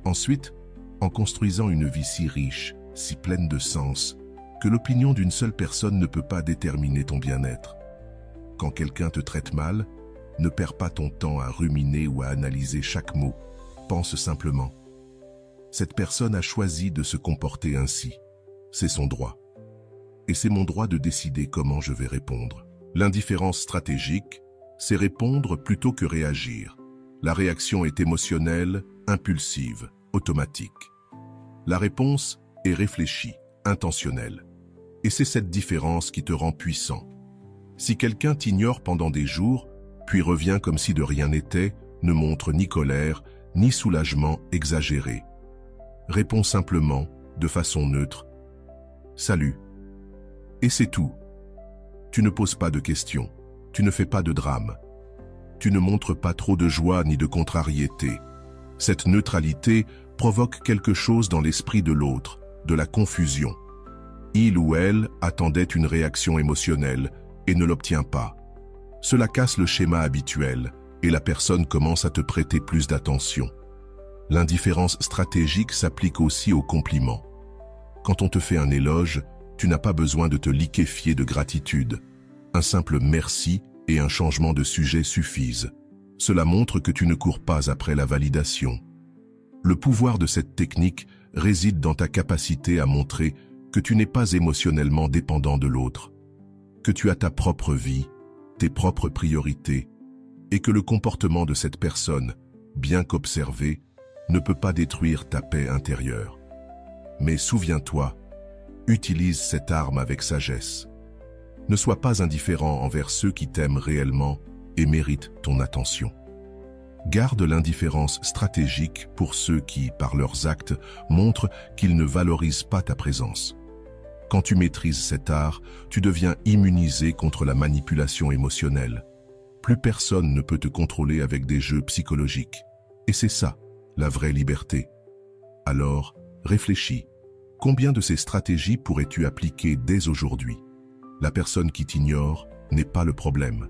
Ensuite, en construisant une vie si riche, si pleine de sens, que l'opinion d'une seule personne ne peut pas déterminer ton bien-être. Quand quelqu'un te traite mal, ne perds pas ton temps à ruminer ou à analyser chaque mot. Pense simplement. Cette personne a choisi de se comporter ainsi. C'est son droit. Et c'est mon droit de décider comment je vais répondre. L'indifférence stratégique, c'est répondre plutôt que réagir. La réaction est émotionnelle, impulsive, automatique. La réponse est réfléchie, intentionnelle. Et c'est cette différence qui te rend puissant. Si quelqu'un t'ignore pendant des jours, puis revient comme si de rien n'était, ne montre ni colère, ni soulagement exagéré. Réponds simplement, de façon neutre, « Salut ». Et c'est tout. Tu ne poses pas de questions, tu ne fais pas de drame. Tu ne montres pas trop de joie ni de contrariété. Cette neutralité provoque quelque chose dans l'esprit de l'autre, de la confusion. Il ou elle attendait une réaction émotionnelle et ne l'obtient pas. Cela casse le schéma habituel et la personne commence à te prêter plus d'attention. L'indifférence stratégique s'applique aussi aux compliments. Quand on te fait un éloge, tu n'as pas besoin de te liquéfier de gratitude. Un simple merci et un changement de sujet suffisent. Cela montre que tu ne cours pas après la validation. Le pouvoir de cette technique réside dans ta capacité à montrer que tu n'es pas émotionnellement dépendant de l'autre, que tu as ta propre vie, tes propres priorités, et que le comportement de cette personne, bien qu'observé, ne peut pas détruire ta paix intérieure. Mais souviens-toi, utilise cette arme avec sagesse. Ne sois pas indifférent envers ceux qui t'aiment réellement et méritent ton attention. Garde l'indifférence stratégique pour ceux qui, par leurs actes, montrent qu'ils ne valorisent pas ta présence. Quand tu maîtrises cet art, tu deviens immunisé contre la manipulation émotionnelle. Plus personne ne peut te contrôler avec des jeux psychologiques. Et c'est ça, la vraie liberté. Alors, réfléchis. Combien de ces stratégies pourrais-tu appliquer dès aujourd'hui? La personne qui t'ignore n'est pas le problème.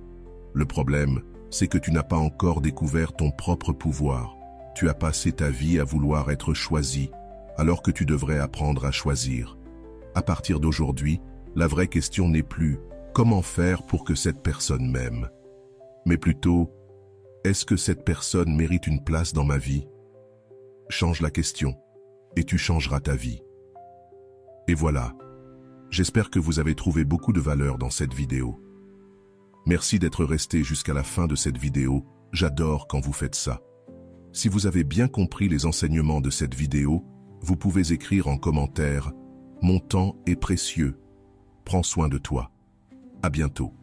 Le problème, c'est que tu n'as pas encore découvert ton propre pouvoir. Tu as passé ta vie à vouloir être choisi, alors que tu devrais apprendre à choisir. À partir d'aujourd'hui, la vraie question n'est plus « Comment faire pour que cette personne m'aime ?» mais plutôt « Est-ce que cette personne mérite une place dans ma vie ?» Change la question, et tu changeras ta vie. Et voilà, j'espère que vous avez trouvé beaucoup de valeur dans cette vidéo. Merci d'être resté jusqu'à la fin de cette vidéo, j'adore quand vous faites ça. Si vous avez bien compris les enseignements de cette vidéo, vous pouvez écrire en commentaire « Mon temps est précieux, prends soin de toi ». À bientôt.